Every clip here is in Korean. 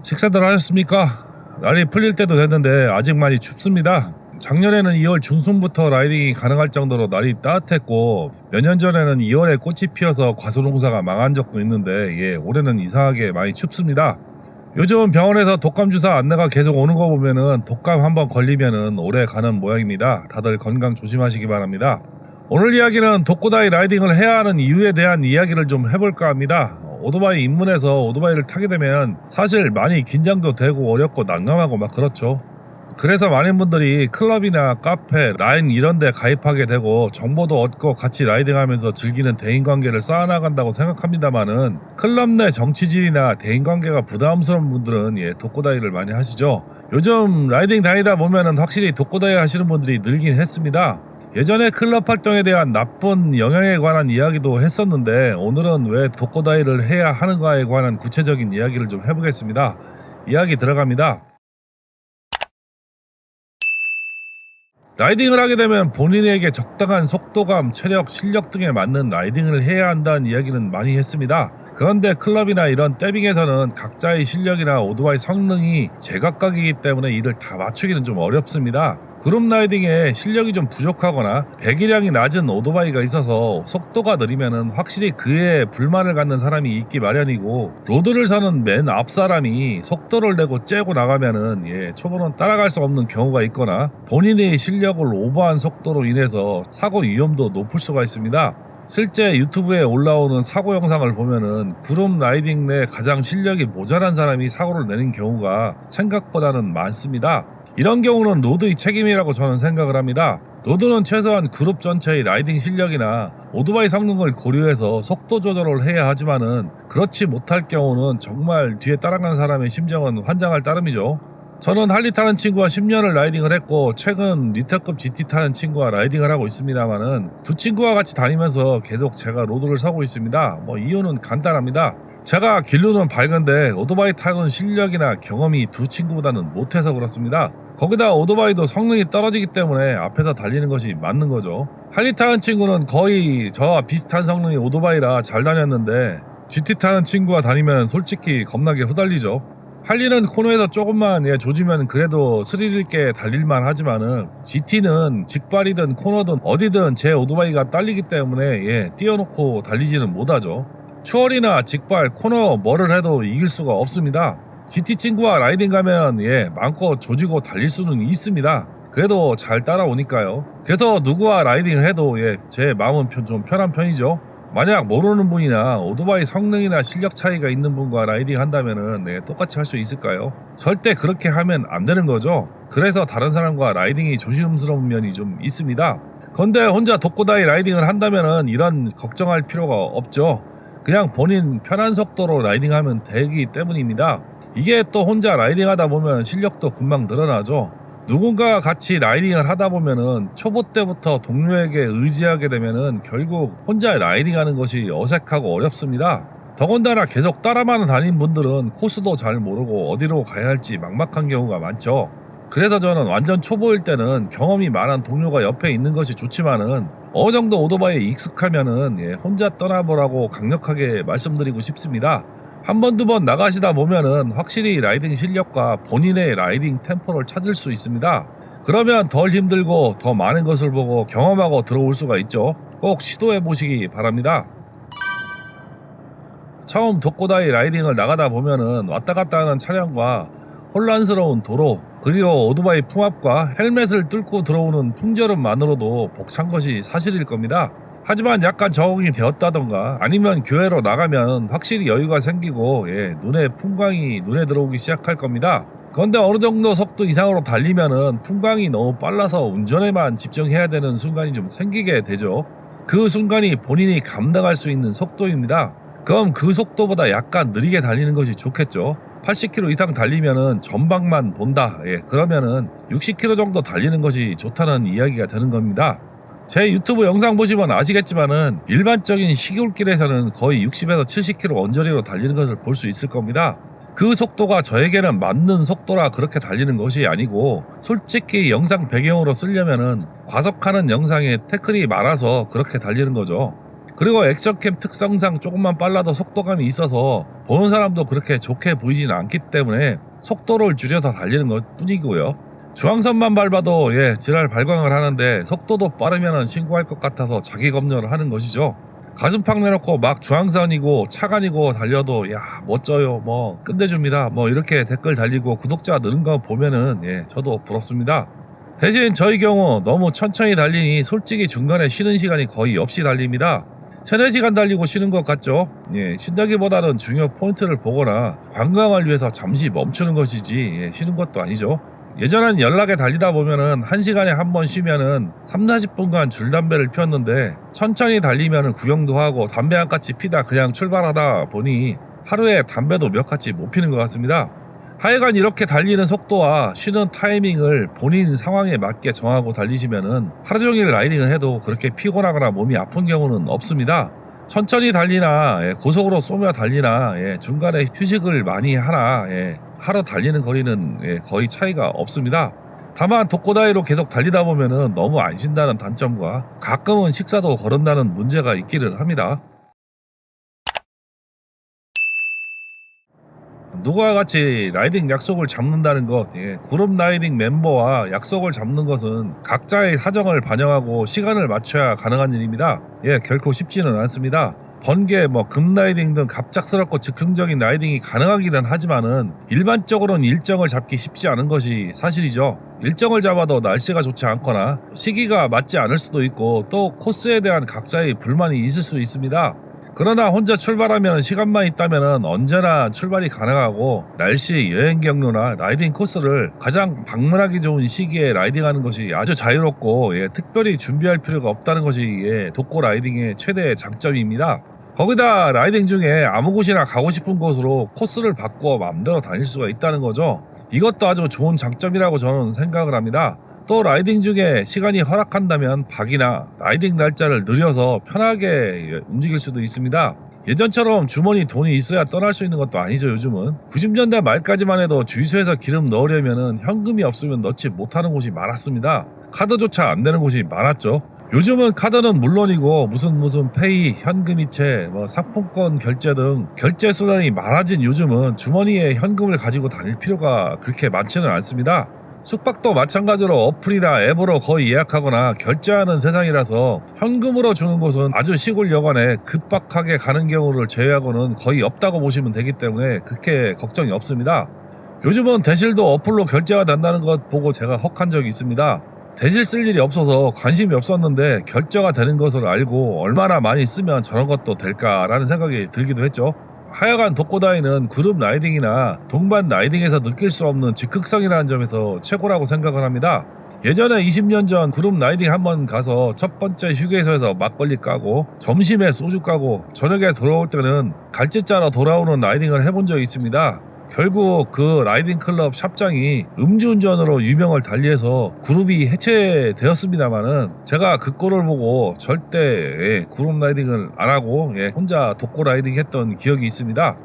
식사들 하셨습니까? 날이 풀릴 때도 됐는데 아직 많이 춥습니다. 작년에는 2월 중순부터 라이딩이 가능할 정도로 날이 따뜻했고 몇 년 전에는 2월에 꽃이 피어서 과수농사가 망한 적도 있는데 올해는 이상하게 많이 춥습니다. 요즘 병원에서 독감 주사 안내가 계속 오는 거 보면은 독감 한번 걸리면은 오래 가는 모양입니다. 다들 건강 조심하시기 바랍니다. 오늘 이야기는 독고다이 라이딩을 해야 하는 이유에 대한 이야기를 좀 해볼까 합니다. 오토바이 입문해서 오토바이를 타게 되면 사실 많이 긴장도 되고 어렵고 난감하고 막 그렇죠. 그래서 많은 분들이 클럽이나 카페, 라인 이런 데 가입하게 되고 정보도 얻고 같이 라이딩하면서 즐기는 대인관계를 쌓아나간다고 생각합니다만은 클럽 내 정치질이나 대인관계가 부담스러운 분들은 독고다이를 많이 하시죠. 요즘 라이딩 다니다 보면은 확실히 독고다이 하시는 분들이 늘긴 했습니다. 예전에 클럽 활동에 대한 나쁜 영향에 관한 이야기도 했었는데 오늘은 왜 독고다이를 해야 하는가에 관한 구체적인 이야기를 좀 해보겠습니다. 이야기 들어갑니다. 라이딩을 하게 되면 본인에게 적당한 속도감, 체력, 실력 등에 맞는 라이딩을 해야 한다는 이야기는 많이 했습니다. 그런데 클럽이나 이런 떼빙에서는 각자의 실력이나 오토바이 성능이 제각각이기 때문에 이를 다 맞추기는 좀 어렵습니다. 그룹 라이딩에 실력이 좀 부족하거나 배기량이 낮은 오토바이가 있어서 속도가 느리면은 확실히 그에 불만을 갖는 사람이 있기 마련이고, 로드를 서는 맨 앞 사람이 속도를 내고 째고 나가면은 초보는 따라갈 수 없는 경우가 있거나 본인의 실력을 오버한 속도로 인해서 사고 위험도 높을 수가 있습니다. 실제 유튜브에 올라오는 사고 영상을 보면은 그룹 라이딩 내 가장 실력이 모자란 사람이 사고를 내는 경우가 생각보다는 많습니다. 이런 경우는 로드의 책임이라고 저는 생각을 합니다. 로드는 최소한 그룹 전체의 라이딩 실력이나 오토바이 성능을 고려해서 속도 조절을 해야 하지만은 그렇지 못할 경우는 정말 뒤에 따라가는 사람의 심정은 환장할 따름이죠. 저는 할리 타는 친구와 10년을 라이딩을 했고 최근 리터급 GT 타는 친구와 라이딩을 하고 있습니다만은 두 친구와 같이 다니면서 계속 제가 로드를 서고 있습니다. 이유는 간단합니다. 제가 길로는 밝은데 오토바이 타는 실력이나 경험이 두 친구보다는 못해서 그렇습니다. 거기다 오토바이도 성능이 떨어지기 때문에 앞에서 달리는 것이 맞는 거죠. 할리 타는 친구는 거의 저와 비슷한 성능의 오토바이라 잘 다녔는데 GT 타는 친구와 다니면 솔직히 겁나게 후달리죠. 할리는 코너에서 조금만 조지면 그래도 스릴 있게 달릴만 하지만은 GT는 직발이든 코너든 어디든 제 오토바이가 딸리기 때문에 띄워놓고 달리지는 못하죠. 추월이나 직발, 코너 뭐를 해도 이길 수가 없습니다. GT 친구와 라이딩 가면 마음껏 조지고 달릴 수는 있습니다. 그래도 잘 따라오니까요. 그래서 누구와 라이딩을 해도 제 마음은 좀 편한 편이죠. 만약 모르는 분이나 오토바이 성능이나 실력 차이가 있는 분과 라이딩 한다면은 똑같이 할 수 있을까요? 절대 그렇게 하면 안 되는 거죠. 그래서 다른 사람과 라이딩이 조심스러운 면이 좀 있습니다. 그런데 혼자 독고다이 라이딩을 한다면은 이런 걱정할 필요가 없죠. 그냥 본인 편한 속도로 라이딩하면 되기 때문입니다. 이게 또 혼자 라이딩하다 보면 실력도 금방 늘어나죠. 누군가와 같이 라이딩을 하다 보면은 초보 때부터 동료에게 의지하게 되면은 결국 혼자 라이딩하는 것이 어색하고 어렵습니다. 더군다나 계속 따라만 다닌 분들은 코스도 잘 모르고 어디로 가야 할지 막막한 경우가 많죠. 그래서 저는 완전 초보일 때는 경험이 많은 동료가 옆에 있는 것이 좋지만은 어느 정도 오토바이에 익숙하면은 혼자 떠나보라고 강력하게 말씀드리고 싶습니다. 한 번, 두 번 나가시다 보면은 확실히 라이딩 실력과 본인의 라이딩 템포를 찾을 수 있습니다. 그러면 덜 힘들고 더 많은 것을 보고 경험하고 들어올 수가 있죠. 꼭 시도해 보시기 바랍니다. 처음 독고다이 라이딩을 나가다 보면은 왔다 갔다 하는 차량과 혼란스러운 도로, 그리고 오토바이 풍압과 헬멧을 뚫고 들어오는 풍절음만으로도 벅찬 것이 사실일 겁니다. 하지만 약간 적응이 되었다던가 아니면 교회로 나가면 확실히 여유가 생기고 눈에 풍광이 눈에 들어오기 시작할 겁니다. 그런데 어느 정도 속도 이상으로 달리면은 풍광이 너무 빨라서 운전에만 집중해야 되는 순간이 좀 생기게 되죠. 그 순간이 본인이 감당할 수 있는 속도입니다. 그럼 그 속도보다 약간 느리게 달리는 것이 좋겠죠. 80km 이상 달리면은 전방만 본다. 그러면은 60km 정도 달리는 것이 좋다는 이야기가 되는 겁니다. 제 유튜브 영상 보시면 아시겠지만은 일반적인 시골길에서는 거의 60에서 70km 언저리로 달리는 것을 볼 수 있을 겁니다. 그 속도가 저에게는 맞는 속도라 그렇게 달리는 것이 아니고 솔직히 영상 배경으로 쓰려면은 과속하는 영상에 태클이 많아서 그렇게 달리는 거죠. 그리고 액션캠 특성상 조금만 빨라도 속도감이 있어서 보는 사람도 그렇게 좋게 보이지는 않기 때문에 속도를 줄여서 달리는 것 뿐이고요. 중앙선만 밟아도 지랄 발광을 하는데 속도도 빠르면 신고할 것 같아서 자기 검열을 하는 것이죠. 가슴팍 내놓고 막 중앙선이고 차간이고 달려도 야 멋져요 뭐 끝내줍니다 뭐 이렇게 댓글 달리고 구독자 느는 거 보면은 저도 부럽습니다. 대신 저희 경우 너무 천천히 달리니 솔직히 중간에 쉬는 시간이 거의 없이 달립니다. 3-4시간 달리고 쉬는 것 같죠? 쉰다기보다는 중요 포인트를 보거나 관광을 위해서 잠시 멈추는 것이지 쉬는 것도 아니죠. 예전엔 연락에 달리다 보면은 1시간에 한 번 쉬면은 30-40분간 줄담배를 피웠는데 천천히 달리면은 구경도 하고 담배 한 까치 피다 그냥 출발하다 보니 하루에 담배도 몇 까치 못 피는 것 같습니다. 하여간 이렇게 달리는 속도와 쉬는 타이밍을 본인 상황에 맞게 정하고 달리시면은 하루 종일 라이딩을 해도 그렇게 피곤하거나 몸이 아픈 경우는 없습니다. 천천히 달리나 고속으로 쏘며 달리나 중간에 휴식을 많이 하나 하루 달리는 거리는 거의 차이가 없습니다. 다만 독고다이로 계속 달리다 보면은 너무 안 쉰다는 단점과 가끔은 식사도 거른다는 문제가 있기를 합니다. 누구와 같이 라이딩 약속을 잡는다는 것, 그룹 라이딩 멤버와 약속을 잡는 것은 각자의 사정을 반영하고 시간을 맞춰야 가능한 일입니다. 결코 쉽지는 않습니다. 번개, 금 라이딩 등 갑작스럽고 즉흥적인 라이딩이 가능하기는 하지만은 일반적으로는 일정을 잡기 쉽지 않은 것이 사실이죠. 일정을 잡아도 날씨가 좋지 않거나 시기가 맞지 않을 수도 있고 또 코스에 대한 각자의 불만이 있을 수 있습니다. 그러나 혼자 출발하면 시간만 있다면 언제나 출발이 가능하고 날씨, 여행 경로나 라이딩 코스를 가장 방문하기 좋은 시기에 라이딩하는 것이 아주 자유롭고 특별히 준비할 필요가 없다는 것이 독고 라이딩의 최대 장점입니다. 거기다 라이딩 중에 아무 곳이나 가고 싶은 곳으로 코스를 바꿔 마음대로 다닐 수가 있다는 거죠. 이것도 아주 좋은 장점이라고 저는 생각을 합니다. 또 라이딩 중에 시간이 허락한다면 박이나 라이딩 날짜를 늘려서 편하게 움직일 수도 있습니다. 예전처럼 주머니 돈이 있어야 떠날 수 있는 것도 아니죠. 요즘은 90년대 말까지만 해도 주유소에서 기름 넣으려면 현금이 없으면 넣지 못하는 곳이 많았습니다. 카드조차 안 되는 곳이 많았죠. 요즘은 카드는 물론이고 무슨 페이, 현금이체, 상품권 결제 등 결제 수단이 많아진 요즘은 주머니에 현금을 가지고 다닐 필요가 그렇게 많지는 않습니다. 숙박도 마찬가지로 어플이나 앱으로 거의 예약하거나 결제하는 세상이라서 현금으로 주는 곳은 아주 시골 여관에 급박하게 가는 경우를 제외하고는 거의 없다고 보시면 되기 때문에 그렇게 걱정이 없습니다. 요즘은 대실도 어플로 결제가 된다는 것 보고 제가 혹한 적이 있습니다. 대실 쓸 일이 없어서 관심이 없었는데 결제가 되는 것을 알고 얼마나 많이 쓰면 저런 것도 될까라는 생각이 들기도 했죠. 하여간 독고다이는 그룹 라이딩이나 동반 라이딩에서 느낄 수 없는 즉흥성이라는 점에서 최고라고 생각을 합니다. 예전에 20년 전 그룹 라이딩 한번 가서 첫 번째 휴게소에서 막걸리 까고 점심에 소주 까고 저녁에 돌아올 때는 갈치짜로 돌아오는 라이딩을 해본 적이 있습니다. 결국 그 라이딩 클럽 샵장이 음주운전으로 유명을 달리해서 그룹이 해체되었습니다만은 제가 그 꼴을 보고 절대 그룹 라이딩을 안 하고 혼자 독고 라이딩 했던 기억이 있습니다.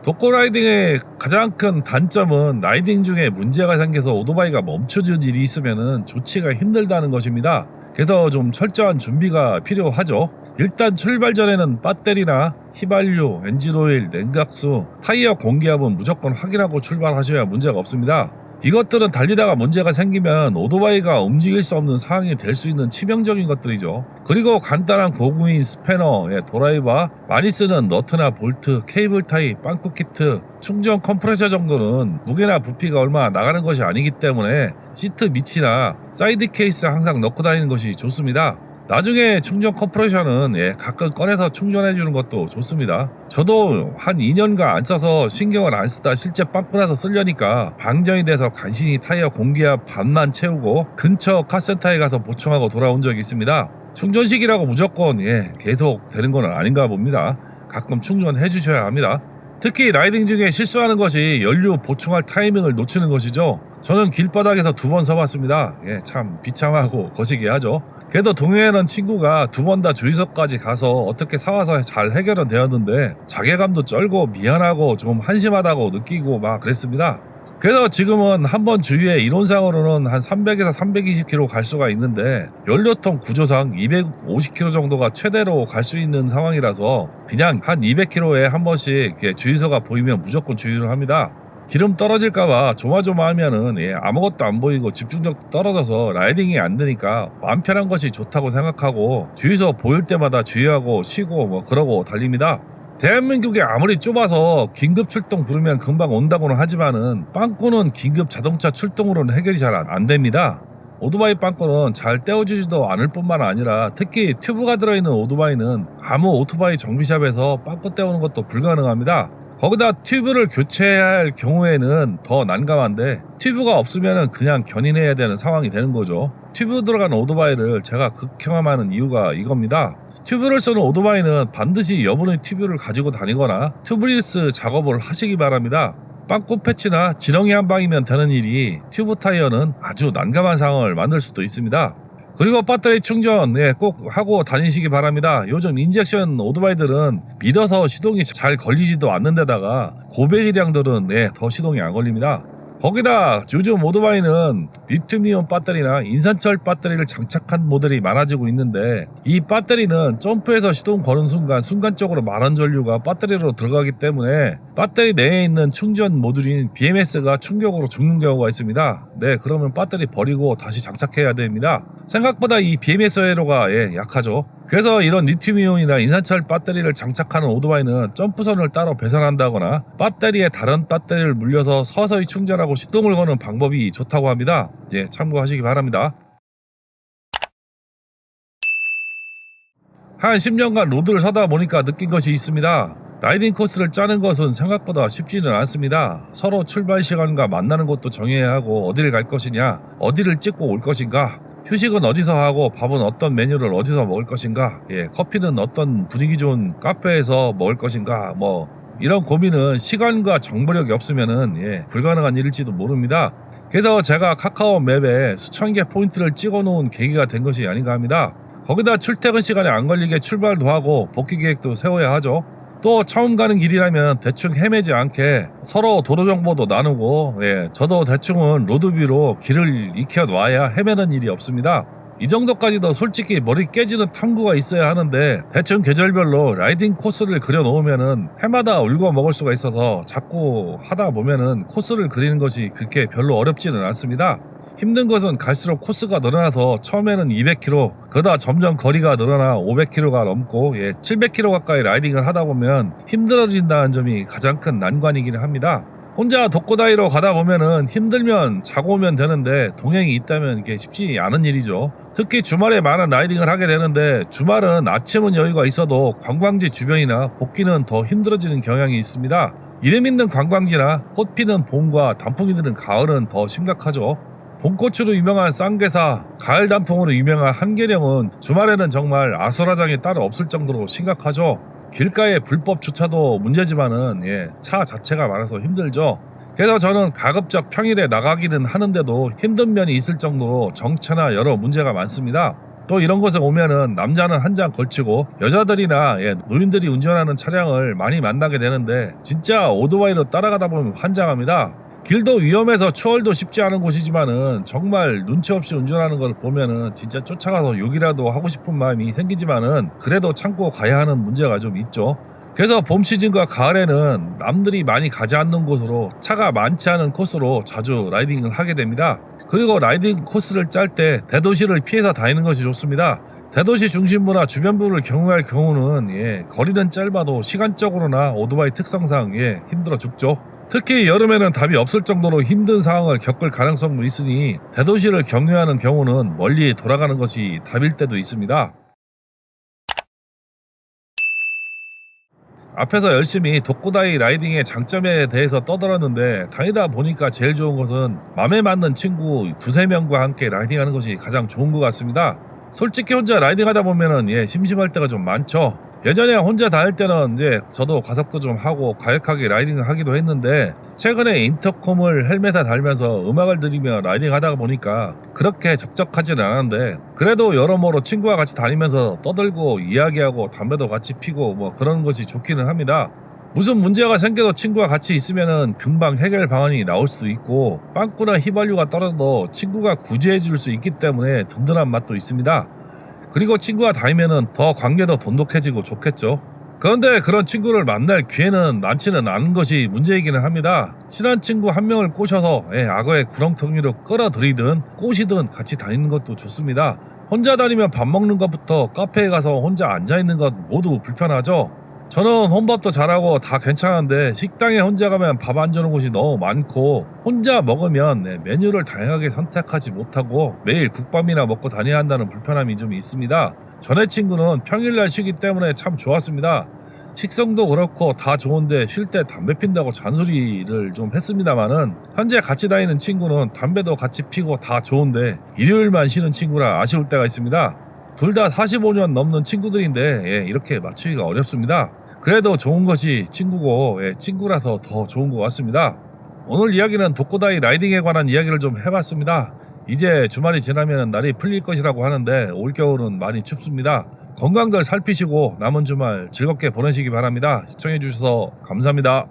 독고 라이딩의 가장 큰 단점은 라이딩 중에 문제가 생겨서 오토바이가 멈춰질 일이 있으면 조치가 힘들다는 것입니다. 그래서 좀 철저한 준비가 필요하죠. 일단 출발 전에는 배터리나 휘발유, 엔진오일, 냉각수, 타이어 공기압은 무조건 확인하고 출발하셔야 문제가 없습니다. 이것들은 달리다가 문제가 생기면 오토바이가 움직일 수 없는 상황이 될 수 있는 치명적인 것들이죠. 그리고 간단한 고무인 스패너, 드라이버, 많이 쓰는 너트나 볼트, 케이블 타이, 빵꾸 키트, 충전 컴프레셔 정도는 무게나 부피가 얼마 나가는 것이 아니기 때문에 시트 밑이나 사이드 케이스 항상 넣고 다니는 것이 좋습니다. 나중에 충전 컴프레셔는 가끔 꺼내서 충전해주는 것도 좋습니다. 저도 한 2년간 안 써서 신경을 안 쓰다 실제 빵꾸 나서 쓰려니까 방전이 돼서 간신히 타이어 공기압 반만 채우고 근처 카센터에 가서 보충하고 돌아온 적이 있습니다. 충전식이라고 무조건 계속 되는 건 아닌가 봅니다. 가끔 충전해 주셔야 합니다. 특히 라이딩 중에 실수하는 것이 연료 보충할 타이밍을 놓치는 것이죠. 저는 길바닥에서 2번 서봤습니다. 참 비참하고 거시기하죠. 그래도 동해에는 친구가 2번 다 주유소까지 가서 어떻게 사와서 잘 해결은 되었는데 자괴감도 쩔고 미안하고 좀 한심하다고 느끼고 막 그랬습니다. 그래서 지금은 한번 주위에 이론상으로는 한 300에서 320km 갈 수가 있는데 연료통 구조상 250km 정도가 최대로 갈 수 있는 상황이라서 그냥 한 200km에 한 번씩 이렇게 주유소가 보이면 무조건 주유를 합니다. 기름 떨어질까봐 조마조마하면은 아무것도 안 보이고 집중력도 떨어져서 라이딩이 안 되니까 마음 편한 것이 좋다고 생각하고 주유소 보일 때마다 주유하고 쉬고 뭐 그러고 달립니다. 대한민국이 아무리 좁아서 긴급 출동 부르면 금방 온다고는 하지만은 빵꾸는 긴급 자동차 출동으로는 해결이 잘 안 됩니다. 오토바이 빵꾸는 잘 떼어주지도 않을 뿐만 아니라 특히 튜브가 들어있는 오토바이는 아무 오토바이 정비샵에서 빵꾸 떼우는 것도 불가능합니다. 거기다 튜브를 교체해야 할 경우에는 더 난감한데 튜브가 없으면 그냥 견인해야 되는 상황이 되는 거죠. 튜브 들어간 오토바이를 제가 극혐하는 이유가 이겁니다. 튜브를 쓰는 오토바이는 반드시 여분의 튜브를 가지고 다니거나 튜브리스 작업을 하시기 바랍니다. 빵꾸 패치나 지렁이 한 방이면 되는 일이 튜브 타이어는 아주 난감한 상황을 만들 수도 있습니다. 그리고 배터리 충전 꼭 하고 다니시기 바랍니다. 요즘 인젝션 오토바이들은 밀어서 시동이 잘 걸리지도 않는 데다가 고배기량들은 더 시동이 안 걸립니다. 거기다 요즘 오토바이는 리튬이온 배터리나 인산철 배터리를 장착한 모델이 많아지고 있는데 이 배터리는 점프해서 시동 거는 순간적으로 많은 전류가 배터리로 들어가기 때문에 배터리 내에 있는 충전 모듈인 BMS가 충격으로 죽는 경우가 있습니다. 그러면 배터리 버리고 다시 장착해야 됩니다. 생각보다 이 BMS 회로가 약하죠. 그래서 이런 리튬이온이나 인산철 배터리를 장착하는 오토바이는 점프선을 따로 배선한다거나 배터리에 다른 배터리를 물려서 서서히 충전하고 시동을 거는 방법이 좋다고 합니다. 참고하시기 바랍니다. 한 10년간 로드를 서다 보니까 느낀 것이 있습니다. 라이딩 코스를 짜는 것은 생각보다 쉽지는 않습니다. 서로 출발 시간과 만나는 곳도 정해야 하고 어디를 갈 것이냐, 어디를 찍고 올 것인가, 휴식은 어디서 하고 밥은 어떤 메뉴를 어디서 먹을 것인가, 커피는 어떤 분위기 좋은 카페에서 먹을 것인가, 이런 고민은 시간과 정보력이 없으면은 불가능한 일일지도 모릅니다. 그래서 제가 카카오 맵에 수천 개 포인트를 찍어 놓은 계기가 된 것이 아닌가 합니다. 거기다 출퇴근 시간에 안 걸리게 출발도 하고 복귀 계획도 세워야 하죠. 또 처음 가는 길이라면 대충 헤매지 않게 서로 도로 정보도 나누고 저도 대충은 로드뷰로 길을 익혀 놔야 헤매는 일이 없습니다. 이 정도까지도 솔직히 머리 깨지는 탐구가 있어야 하는데 대충 계절별로 라이딩 코스를 그려 놓으면은 해마다 울고 먹을 수가 있어서 자꾸 하다 보면은 코스를 그리는 것이 그렇게 별로 어렵지는 않습니다. 힘든 것은 갈수록 코스가 늘어나서 처음에는 200km, 그러다 점점 거리가 늘어나 500km가 넘고 700km 가까이 라이딩을 하다 보면 힘들어진다는 점이 가장 큰 난관이기는 합니다. 혼자 독고다이로 가다 보면은 힘들면 자고 오면 되는데 동행이 있다면 이게 쉽지 않은 일이죠. 특히 주말에 많은 라이딩을 하게 되는데 주말은 아침은 여유가 있어도 관광지 주변이나 복귀는 더 힘들어지는 경향이 있습니다. 이름 있는 관광지나 꽃 피는 봄과 단풍이 드는 가을은 더 심각하죠. 봄꽃으로 유명한 쌍계사, 가을 단풍으로 유명한 한계령은 주말에는 정말 아수라장이 따로 없을 정도로 심각하죠. 길가에 불법 주차도 문제지만은 차 자체가 많아서 힘들죠. 그래서 저는 가급적 평일에 나가기는 하는데도 힘든 면이 있을 정도로 정체나 여러 문제가 많습니다. 또 이런 곳에 오면은 남자는 한 장 걸치고 여자들이나 노인들이 운전하는 차량을 많이 만나게 되는데 진짜 오토바이로 따라가다 보면 환장합니다. 길도 위험해서 추월도 쉽지 않은 곳이지만은 정말 눈치 없이 운전하는 걸 보면은 진짜 쫓아가서 욕이라도 하고 싶은 마음이 생기지만은 그래도 참고 가야 하는 문제가 좀 있죠. 그래서 봄 시즌과 가을에는 남들이 많이 가지 않는 곳으로 차가 많지 않은 코스로 자주 라이딩을 하게 됩니다. 그리고 라이딩 코스를 짤 때 대도시를 피해서 다니는 것이 좋습니다. 대도시 중심부나 주변부를 경유할 경우는 거리는 짧아도 시간적으로나 오토바이 특성상 힘들어 죽죠. 특히 여름에는 답이 없을 정도로 힘든 상황을 겪을 가능성도 있으니 대도시를 경유하는 경우는 멀리 돌아가는 것이 답일 때도 있습니다. 앞에서 열심히 독고다이 라이딩의 장점에 대해서 떠들었는데 다니다 보니까 제일 좋은 것은 맘에 맞는 친구 2-3명과 함께 라이딩하는 것이 가장 좋은 것 같습니다. 솔직히 혼자 라이딩하다 보면은 심심할 때가 좀 많죠. 예전에 혼자 다닐 때는 저도 과속도 좀 하고 과격하게 라이딩을 하기도 했는데 최근에 인터콤을 헬멧에 달면서 음악을 들으며 라이딩 하다 보니까 그렇게 적적하지는 않은데 그래도 여러모로 친구와 같이 다니면서 떠들고 이야기하고 담배도 같이 피고 그런 것이 좋기는 합니다. 무슨 문제가 생겨도 친구와 같이 있으면은 금방 해결 방안이 나올 수도 있고, 빵꾸나 휘발유가 떨어져도 친구가 구제해 줄 수 있기 때문에 든든한 맛도 있습니다. 그리고 친구와 다니면은 더 관계도 돈독해지고 좋겠죠. 그런데 그런 친구를 만날 기회는 많지는 않은 것이 문제이기는 합니다. 친한 친구 한 명을 꼬셔서 악어의 구렁텅이로 끌어들이든 꼬시든 같이 다니는 것도 좋습니다. 혼자 다니면 밥 먹는 것부터 카페에 가서 혼자 앉아있는 것 모두 불편하죠. 저는 혼밥도 잘하고 다 괜찮은데 식당에 혼자 가면 밥 안 주는 곳이 너무 많고, 혼자 먹으면 메뉴를 다양하게 선택하지 못하고 매일 국밥이나 먹고 다녀야 한다는 불편함이 좀 있습니다. 전에 친구는 평일날 쉬기 때문에 참 좋았습니다. 식성도 그렇고 다 좋은데 쉴 때 담배 핀다고 잔소리를 좀 했습니다만은, 현재 같이 다니는 친구는 담배도 같이 피고 다 좋은데 일요일만 쉬는 친구라 아쉬울 때가 있습니다. 둘 다 45년 넘는 친구들인데 이렇게 맞추기가 어렵습니다. 그래도 좋은 것이 친구고 친구라서 더 좋은 것 같습니다. 오늘 이야기는 독고다이 라이딩에 관한 이야기를 좀 해봤습니다. 이제 주말이 지나면 날이 풀릴 것이라고 하는데 올겨울은 많이 춥습니다. 건강들 살피시고 남은 주말 즐겁게 보내시기 바랍니다. 시청해주셔서 감사합니다.